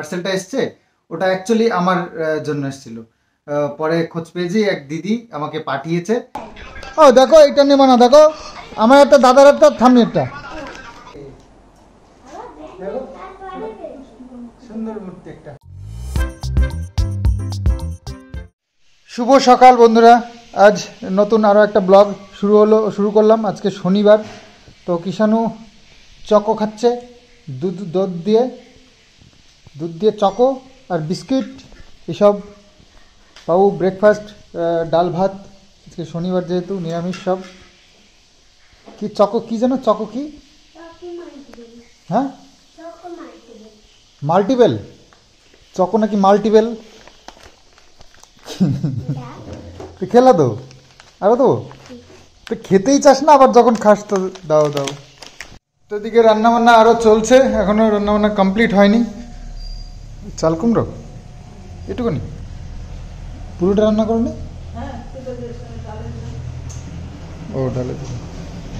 পার্সেলটা এসছে ওটা অ্যাকচুয়ালি আমার জন্য এসেছিল। পরে খোঁজ পেয়েছি এক দিদি আমাকে পাঠিয়েছে। ও দেখো এটা নেবো না, দেখো আমার একটা দাদার একটা থাম্বনেলটা সুন্দর মূর্তি একটা। শুভ সকাল বন্ধুরা, আজ নতুন আরও একটা ব্লগ শুরু করলাম। আজকে শনিবার, তো কিষাণু চকো খাচ্ছে দুধ দিয়ে চকো আর বিস্কিট এসব। বাবু ব্রেকফাস্ট ডাল ভাত, আজকে শনিবার যেহেতু নিরামিষ সব। কি চকো কি যেন, চকো কি? হ্যাঁ মাল্টিপেল চকো নাকি মাল্টিপেল? খেলা তো আরো তো খেতেই চাস না, আবার যখন খাস তো দাও। তো এদিকে রান্নাবান্না আরও চলছে, এখনও রান্নাবান্না কমপ্লিট হয়নি। চাল কুমড়ো এটুকুনি, পুরোটা রান্না করনি? ও ডালে।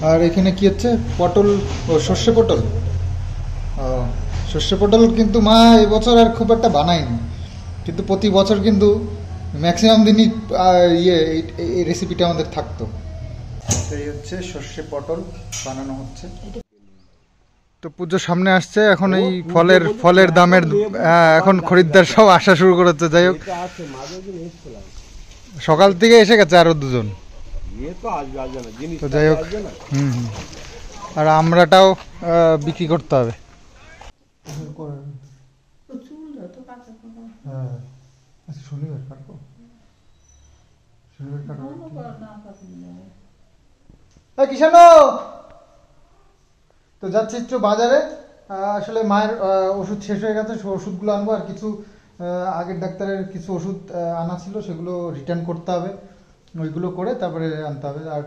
আর এখানে কি হচ্ছে? পটল, ও সর্ষে পটল। ও সর্ষে পটল কিন্তু মা এবছর আর খুব একটা বানায়নি, কিন্তু প্রতি বছর কিন্তু ম্যাক্সিমাম দিনই এই রেসিপিটা আমাদের থাকতো। এই হচ্ছে সর্ষে পটল বানানো হচ্ছে। তো পুজো সামনে আসছে, এখন এই ফলের দামের এখন খরিদ্দার সব আসা শুরু করেছে। যাই হোক, সকাল থেকে এসে গেছে আরো দুজন। তো যাই হোক, আর আমরাটাও বিক্রি করতে হবে। কিষাণু তো যাচ্ছি একটু বাজারে। আসলে মায়ের ওষুধ শেষ হয়ে গেছে, ওষুধগুলো আনবো। আর কিছু আগের ডাক্তারের কিছু ওষুধ আনা ছিল, সেগুলো রিটার্ন করতে হবে। ওইগুলো করে তারপরে আনতে হবে। আর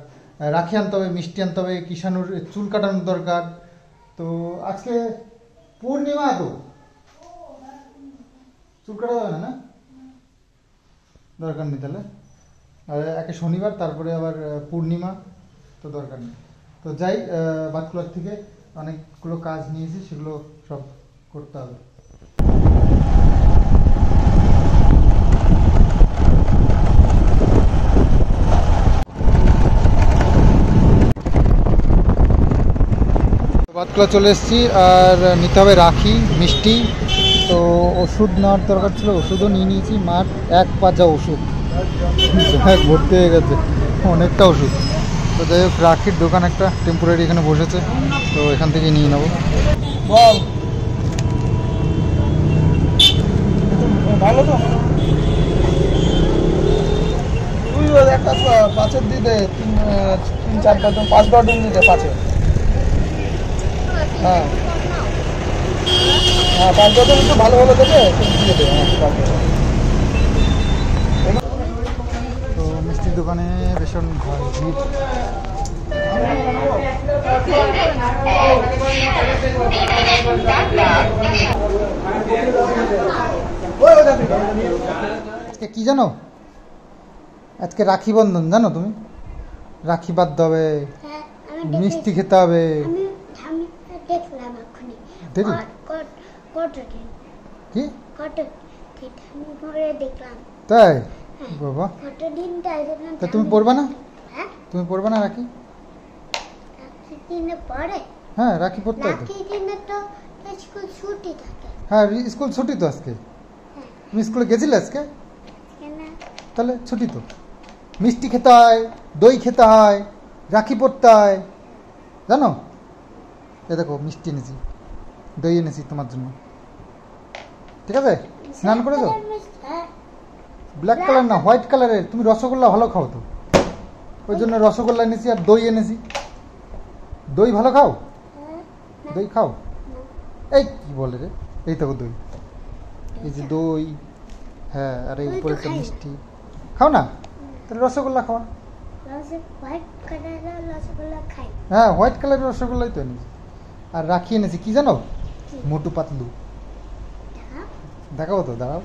রাখি আনতে হবে, মিষ্টি আনতে হবে, কিষাণুর চুল কাটানোর দরকার। তো আজকে পূর্ণিমা, তো চুল কাটা যাবে না, দরকার নেই তাহলে। আর একে শনিবার, তারপরে আবার পূর্ণিমা, তো দরকার নেই। তো যাই, বাতকুলার থেকে অনেকগুলো কাজ নিয়েছি, সেগুলো সব করতে হবে। বাতকুলা চলে এসেছি, আর নিতে হবে রাখি, মিষ্টি। তো ওষুধ নেওয়ার দরকার ছিল, ওষুধও নিয়ে নিয়েছি। মার এক পাজা ওষুধ ভর্তি হয়ে গেছে, অনেকটা ওষুধ। তো যাই হোক, রাখির দোকান একটা টেম্পোরারি এখানে বসেছে, তো এখান থেকে নিয়ে নেবো। ভালো তো, তুই একটা পাঁচের দিতে তিন চার কার্টুন, 5 কার্টুন দিতে পাঁচে। হ্যাঁ 5 কার্টুন একটু ভালো দেবে, দিয়ে দেবে। তো মিষ্টির দোকানে ভীষণ ভিড়। কি জানো, আজকে রাখি বন্ধন, জানো তুমি? রাখি বাঁধতে হবে, মিষ্টি খেতে হবে। তাই বাবা, তা তুমি পড়বা না? তুমি পড়বা না রাখি? হ্যাঁ রাখি পড়তে হবে। হ্যাঁ স্কুল ছুটি তো আজকে। তুমি স্কুলে গেছিলে আজকে? তাহলে ছুটি তো। মিষ্টি খেতে হয়, দই খেতে হয়, রাখি পড়তে হয়, জানো? এ দেখো মিষ্টি এনেছি, দই এনেছি তোমার জন্য, ঠিক আছে? স্নান করেছো? ব্ল্যাক কালার না, হোয়াইট কালারের। তুমি রসগোল্লা ভালো খাও তো, ওই জন্য রসগোল্লা এনেছি আর দই এনেছি। দই ভালো খাও? দই খাও? এই কি বলে রে, এই দেখো দই, এই যে দই। হ্যাঁ, আর এই উপরে একটা মিষ্টি খাও না, তাহলে রসগোল্লা খাও না? হ্যাঁ হোয়াইট কালারের রসগোল্লাই তো এনেছি। আর রাখি এনেছি, কি জানো? মোটু পাতলু। দেখাবো তো, দাঁড়াও।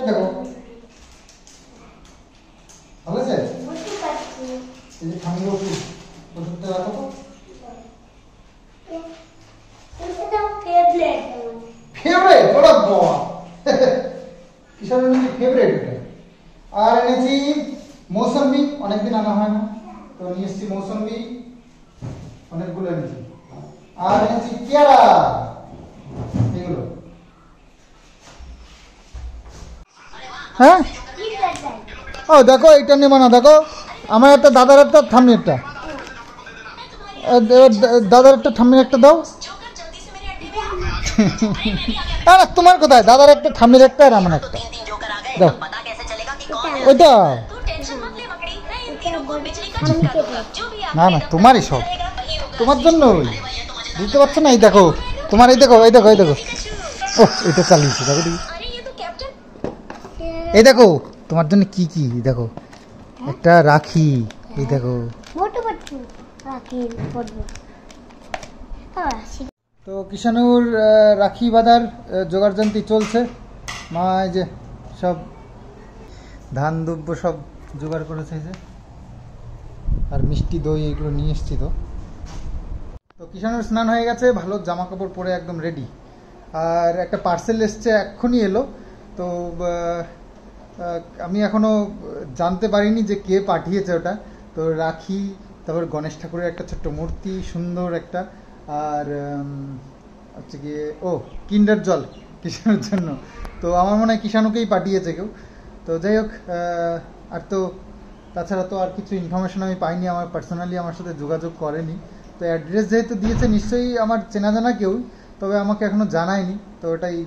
দেখো এই যে ঠান্ডা ওষুধ, ওষুধটা রাখো তো। ফেভারিট ওরা বাবা কিসের ফেভারিট এটা। আর এনেছি মৌসম্বি, অনেকদিন আনা হয় না, তো নিয়ে এসেছি মৌসম্বি অনেকগুলো এনেছি। আর এনেছি পেয়ারা, এগুলো। হ্যাঁ ও দেখো এটা নেবা না, দেখো আমার একটা দাদার একটা ঠাম্মি একটা, দাদার একটা ঠাম্মির একটা দাও। আরে তোমার কোথায়, দাদার একটা ঠাম্মির একটা আর আমার একটা দাও। ওইটা না না তোমারই সব, তোমার জন্য বুঝতে পারছো না। এই দেখো তোমার, এই দেখো এই দেখো এই দেখো, ও এটা চালিয়েছি দেখো দেখি, এই দেখো তোমার জন্য কি কি, দেখো একটা রাখি, এই দেখো। তো কিষানুর রাখি বাঁধার জোগাড়যন্ত্রী চলছে। মা এই যে সব ধান দুব্য সব জোগাড় করেছে, এই যে আর মিষ্টি দই এগুলো নিয়ে এসছি। তো কিষানুর স্নান হয়ে গেছে, ভালো জামা কাপড় পরে একদম রেডি। আর একটা পার্সেল এসছে, এক্ষুনি এলো। তো আমি এখনো জানতে পারিনি যে কে পাঠিয়েছে ওটা। তো রাখি, তারপর গণেশ ঠাকুরের একটা ছোট্ট মূর্তি সুন্দর একটা, আর হচ্ছে গিয়ে ও কিন্ডার জল কিষানুর জন্য। তো আমার মনে হয় কিষানুকেই পাঠিয়েছে কেউ। তো যাই হোক, আর তো তাছাড়া তো আর কিছু ইনফরমেশন আমি পাইনি, আমার পার্সোনালি আমার সাথে যোগাযোগ করেনি। তো অ্যাড্রেস যেহেতু দিয়েছে নিশ্চয়ই আমার চেনা জানা কেউ, তবে আমাকে এখনো জানায়নি, তো ওটাই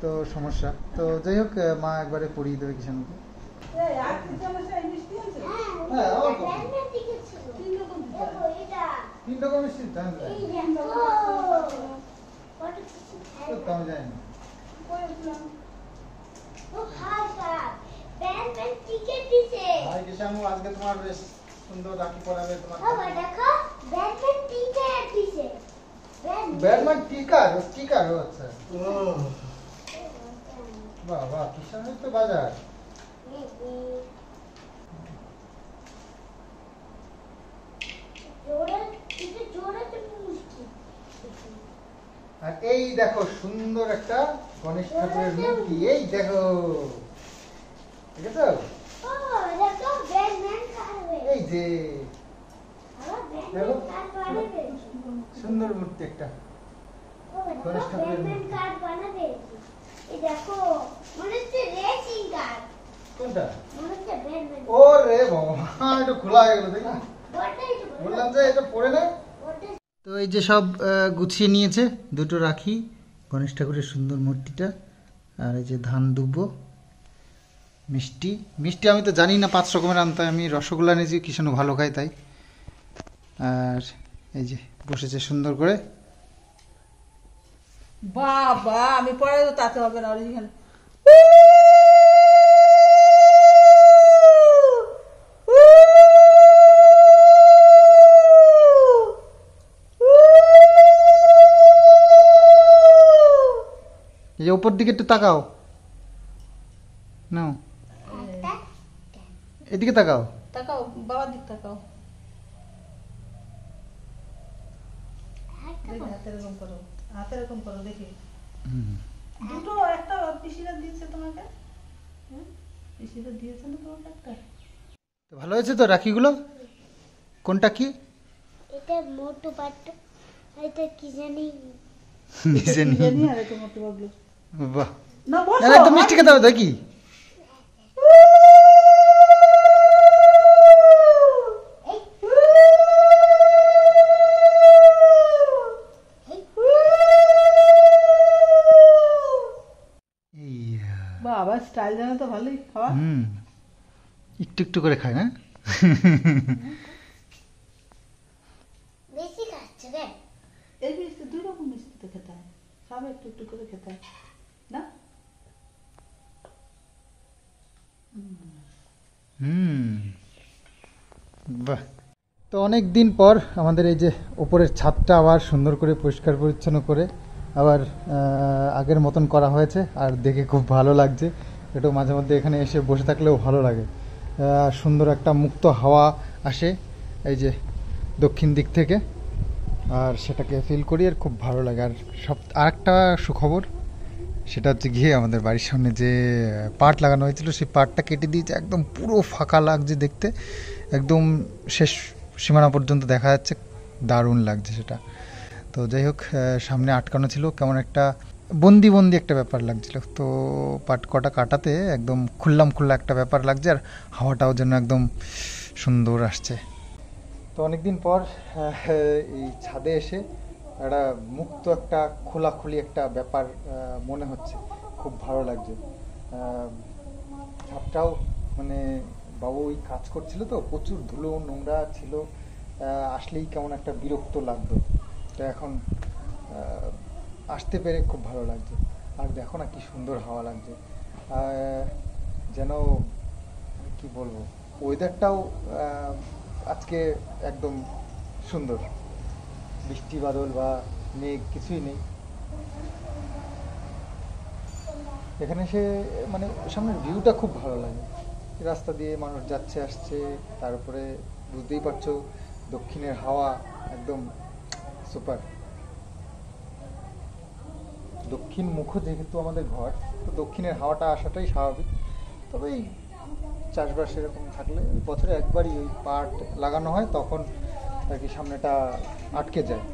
তো সমস্যা। তো যাই হোক, মা একবারে পড়িয়ে দেবে কিষানুকে। আজকে তোমার বেশ সুন্দর রাখি পরাবে তোমার। ব্যাটম্যান টিকার স্টিকার হচ্ছে। বাহ বাহ, কিষানুর তো বাজার। আর এই দেখো সুন্দর একটা গণেশ ঠাকুরের মূর্তি, এই দেখো, ঠিক আছে। এই যে দেখো সুন্দর মূর্তি একটা গণেশ ঠাকুরের কোনটা? ও রে বাবা, এটা খোলা হয়ে গেল, দেখি বললাম যে এটা পড়ে না। তো এই যে সব গুছিয়ে নিয়েছে, দুটো রাখি, গণেশ ঠাকুরের সুন্দর মূর্তিটা, আর এই যে ধান দুব্বো, মিষ্টি। মিষ্টি আমি তো জানি না 5 রকমের আনতে, আমি রসগোল্লা এনেছি, কিষানু ভালো খায় তাই। আর এই যে বসেছে সুন্দর করে। বাবা আমি পরে তো তাতে হবে না, অরিজিনাল এই যে উপর দিকে একটু তাকাও, নাও এদিকে তাকাও, তাকাও বাবার দিক তাকাও, হাতে এরকম করো, হাতে এরকম করো দেখি। দুটো একটা পিসিরা দিয়েছে তোমাকে, পিসিরা দিয়েছে না তোমাকে একটা। তো ভালো হয়েছে তো রাখিগুলো। কোনটা কি? এটা মোটু পাট্টু, এটা কি জানি জানি আর এটা মোটু বাবলু। বাহ, না বসো, না একদম মিষ্টি খেতে হবে দেখি। বাবা স্টাইল জানা তো ভালোই খাওয়া। একটু একটু করে খায় না? বেশি খাচ্ছে রে। এই মিষ্টি 2 রকম মিষ্টি তো খেতে হয়, সব একটু একটু করে খেতে হয় না। বাহ। তো অনেক দিন পর আমাদের এই যে ওপরের ছাদটা আবার সুন্দর করে পরিষ্কার পরিচ্ছন্ন করে আবার আগের মতন করা হয়েছে, আর দেখে খুব ভালো লাগছে। একটু মাঝে মধ্যে এখানে এসে বসে থাকলেও ভালো লাগে। সুন্দর একটা মুক্ত হাওয়া আসে এই যে দক্ষিণ দিক থেকে, আর সেটাকে ফিল করি আর খুব ভালো লাগে। আর আরেকটা সুখবর, সেটা হচ্ছে গিয়ে আমাদের বাড়ির সামনে যে পাট লাগানো হয়েছিল সেই পাটটা কেটে দিয়েছে, একদম পুরো ফাঁকা লাগছে দেখতে, একদম শেষ সীমানা পর্যন্ত দেখা যাচ্ছে, দারুণ লাগছে সেটা। তো যাই হোক, সামনে আটকানো ছিল, কেমন একটা বন্দি বন্দি একটা ব্যাপার লাগছিল। তো পাট কটা কাটাতে একদম খোলা একটা ব্যাপার লাগছে, আর হাওয়াটাও যেন একদম সুন্দর আসছে। তো অনেকদিন পর এই ছাদে এসে একটা মুক্ত একটা খোলাখুলি একটা ব্যাপার মনে হচ্ছে, খুব ভালো লাগছে। ছাদটাও মানে বাবু ওই কাজ করছিল তো, প্রচুর ধুলো নোংরা ছিল, আসলেই কেমন একটা বিরক্ত লাগতো। তো এখন আসতে পেরে খুব ভালো লাগছে। আর দেখো না কি সুন্দর হাওয়া লাগছে, যেন কি বলবো, ওয়েদারটাও আজকে একদম সুন্দর, বৃষ্টি বাদল বা মেঘ কিছুই নেই। এখানে এসে মানে সামনের ভিউটা খুব ভালো লাগে, রাস্তা দিয়ে মানুষ যাচ্ছে আসছে, তারপরে বুঝতেই পারছো দক্ষিণের হাওয়া একদম সুপার। দক্ষিণ মুখ যেহেতু আমাদের ঘর, তো দক্ষিণের হাওয়াটা আসাটাই স্বাভাবিক। তবে এই চাষবাস এরকম থাকলে বছরে একবারই ওই পাট লাগানো হয়, তখন আর কি সামনেটা আটকে যায়।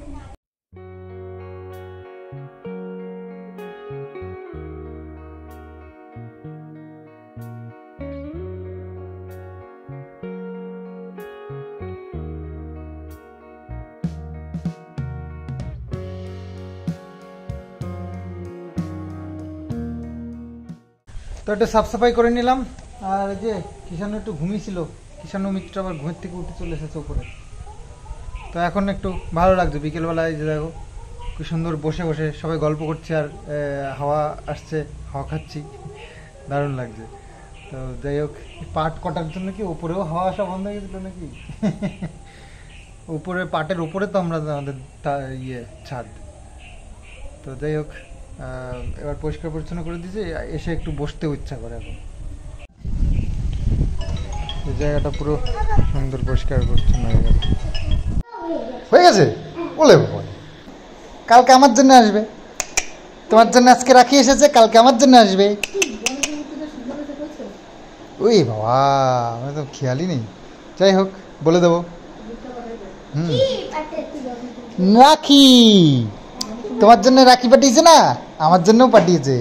তো একটু সাফ সাফাই করে নিলাম, আর যে কিষাণু একটু ঘুমিয়েছিল, কিষাণু মিত্র আবার ঘুমের থেকে উঠে চলে এসেছে উপরে। তো এখন একটু ভালো লাগছে বিকেলবেলায়, যে দেখো কি সুন্দর বসে বসে সবাই গল্প করছে, আর হাওয়া আসছে, হাওয়া খাচ্ছি, দারুণ লাগছে। তো যাই হোক, পাট কটার জন্য কি উপরেও হাওয়া আসা বন্ধ হয়ে গেছিলো নাকি? উপরে পাটের উপরে তো আমরা আমাদের ছাদ। তো যাই হোক, এবার পরিষ্কার পরিচ্ছন্ন করে দিয়েছে, এসে একটু বসতেও ইচ্ছা করে এখন। এই জায়গাটা পুরো সুন্দর পরিষ্কার পরিচ্ছন্ন হয়ে গেছে। বলে কালকে আমার জন্য আসবে, তোমার জন্য আজকে রাখি এসেছে, কালকে আমার জন্য আসবে। ওই বাবা, আমি তো খেয়ালই নেই। যাই হোক, বলে দেবো। রাখি তোমার জন্য রাখি পাঠিয়েছে না, আমার জন্যও পাঠিয়েছে,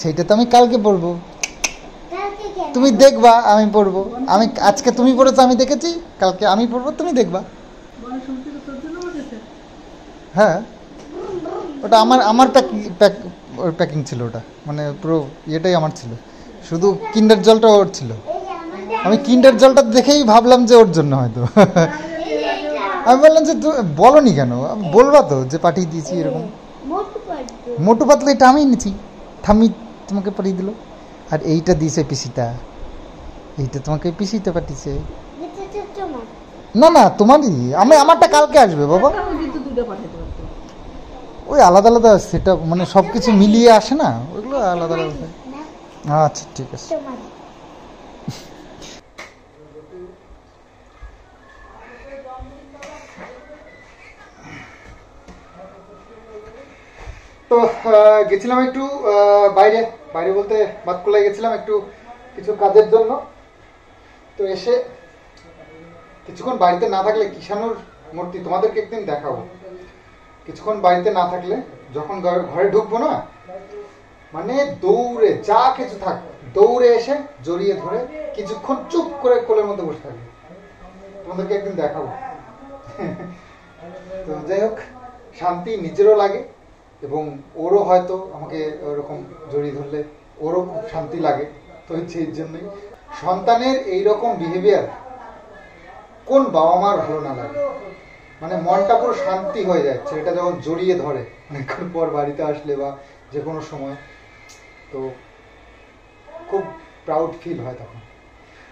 সেইটা তো আমি কালকে পড়বো, তুমি দেখবা আমি পড়বো। আমি আজকে তুমি পড়েছো আমি দেখেছি, কালকে আমি পড়বো তুমি দেখবা। হ্যাঁ, ওটা আমার প্যাকিং ছিল, ওটা মানে পুরো ইয়েটাই আমার ছিল, শুধু কিন্ডার জলটা ওর ছিল। আমি কিন্ডার জলটা দেখেই ভাবলাম যে ওর জন্য হয়তো। আমি বললাম যে বলনি কেন, বলবা তো যে পাঠিয়ে দিয়েছি এরকম। মোটু পাতলা এটা আমি এনেছি, ঠাম্মি তোমাকে পাঠিয়ে দিল। আর এইটা দিয়েছে পিসিটা, এইটা তোমাকে পিসিটা পাঠিয়েছে। না না তোমারই, আমারটা কালকে আসবে বাবা। ওই আলাদা আলাদা সেটা মানে সব কিছু মিলিয়ে আসে না, ওইগুলো আলাদা আলাদা। আচ্ছা ঠিক আছে। তো গেছিলাম একটু বাইরে, বাইরে বলতে বাতকুলায় গেছিলাম একটু কিছু কাজের জন্য। তো এসে কিছুক্ষণ বাড়িতে না থাকলে কিষাণুর মূর্তি তোমাদেরকে একদিন দেখাবো। কিছুক্ষণ বাড়িতে না থাকলে যখন ঘরে ঢুকবো না, মানে দৌড়ে যা কিছু থাক দৌড়ে এসে জড়িয়ে ধরে কিছুক্ষণ চুপ করে কোলের মধ্যে বসে থাকবে, তোমাদেরকে একদিন দেখাবো। তো যাই হোক, শান্তি নিজেরও লাগে এবং ওরও হয়তো আমাকে ওরকম জড়িয়ে ধরলে ওরও খুব শান্তি লাগে। তো সেই জন্যই সন্তানের এইরকম বিহেভিয়ার কোন বাবা মার ভালো না লাগে, মানে মনটা পুরো শান্তি হয়ে যায় ছেলেটা যখন জড়িয়ে ধরে অনেকক্ষণ পর বাড়িতে আসলে বা যে কোনো সময়। তো খুব প্রাউড ফিল হয় তখন।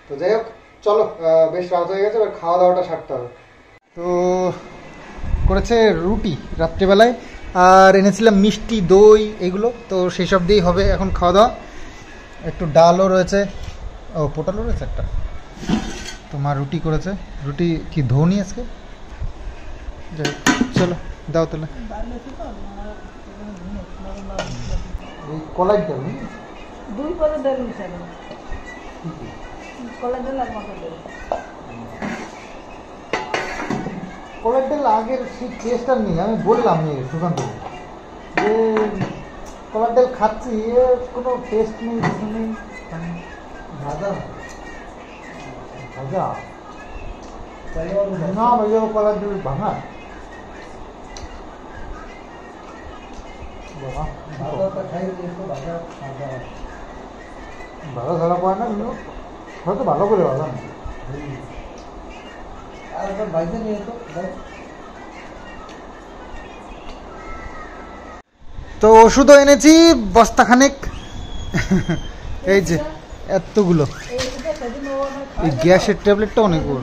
তো যাই হোক, চলো বেশ রাত হয়ে গেছে, এবার খাওয়া দাওয়াটা সারতে হবে। তো করেছে রুটি রাত্রিবেলায়, আর এনেছিলাম মিষ্টি দই এগুলো, তো সেই সব দিয়েই হবে এখন খাওয়া দাওয়া। একটু ডালও রয়েছে, ও পটলও রয়েছে একটা, তো মা রুটি করেছে, রুটি কি ধোনি আজকে? যাই হোক, চলো দাও তাহলে। এই কলাই ডাল দুই পরে ডাল মিশাবে, কলাই ডাল আর মটর ডাল। কলাই ডাল আগের সেই টেস্ট আর নেই। আমি বললাম সুকান্ত যে কলাই ডাল খাচ্ছি, কোনো টেস্ট নেই, কিছু নেই। ভাজা ভাজা না ভাইয়া, কলাই ডাল ভাঙা ভালো ধরা পড়ে না, কিন্তু হয়তো ভালো করে ভালো না। তো ওষুধও এনেছি বস্তাখানেক, এই যে এতগুলো। এই গ্যাসের ট্যাবলেটটা অনেক বড়,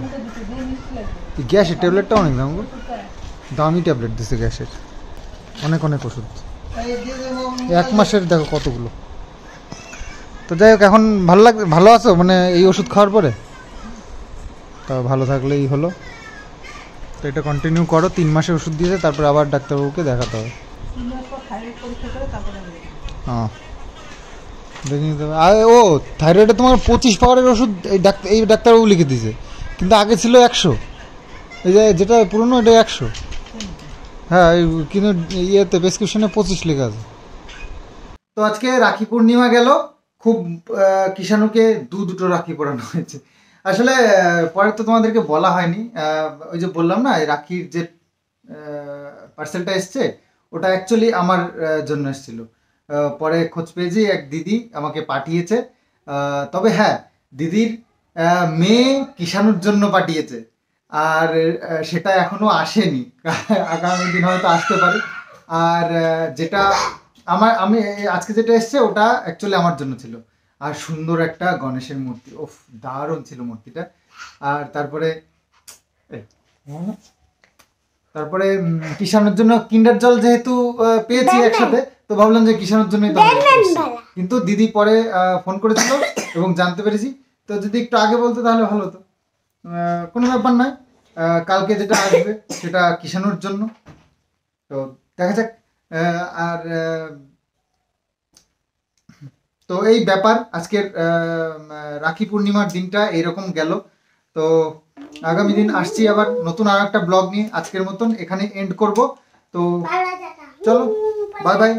এই গ্যাসের ট্যাবলেটটা অনেক দাম, দামি ট্যাবলেট দিচ্ছে গ্যাসের, অনেক অনেক ওষুধ, 1 মাসের দেখো কতগুলো। তো যাই হোক, এখন ভালো আছো মানে এই ওষুধ খাওয়ার পরে? তা ভালো থাকলেই হলো। তো এটা কন্টিনিউ করো, 3 মাসের ওষুধ দিয়েছে, তারপর আবার ডাক্তারবাবুকে দেখাতে হবে। হ্যাঁ দেখে নিতে হবে। আর ও থাইরয়েডে তোমার 25 পাওয়ারের ওষুধ এই ডাক্তারবাবু লিখে দিয়েছে, কিন্তু আগে ছিল 100। এই যে যেটা পুরনো এটা 100। হ্যাঁ, কিন্তু ইয়েতে প্রেসক্রিপশনে 25 লেখা আছে। তো আজকে রাখি পূর্ণিমা গেল, খুব কিষাণুকে দুটো রাখি পরানো হয়েছে। আসলে পরে তো তোমাদেরকে বলা হয়নি, ওই যে বললাম না রাখির যে পার্সেলটা এসছে ওটা অ্যাকচুয়ালি আমার জন্য এসেছিল। পরে খোঁজ পেয়েছি, এক দিদি আমাকে পাঠিয়েছে। তবে হ্যাঁ, দিদির মেয়ে কিষাণুর জন্য পাঠিয়েছে, আর সেটা এখনো আসেনি, আগামী দিন হয়তো আসতে পারে। আর যেটা আমি আজকে যেটা এসছে ওটা অ্যাকচুয়ালি আমার জন্য ছিল। আর সুন্দর একটা গণেশের মূর্তি, ওফ দারুণ ছিল মূর্তিটা। আর তারপরে কিষাণুর জন্য কিন্ডার জল যেহেতু পেয়েছি একসাথে, তো ভাবলাম যে কিষাণুর জন্যই তো। কিন্তু দিদি পরে ফোন করেছিল এবং জানতে পেরেছি। তো যদি একটু আগে বলতো তাহলে ভালো হতো। কোনো ব্যাপার নয়, কালকে যেটা আসবে সেটা কিষাণুর জন্য। তো দেখা যাক। আর তো এই ব্যাপার, আজকের রাখি পূর্ণিমার দিনটা এইরকম গেল। তো আগামী দিন আসছি আবার নতুন আর একটা ব্লগ নিয়ে। আজকের মতন এখানে এন্ড করব। তো চলো, বাই বাই।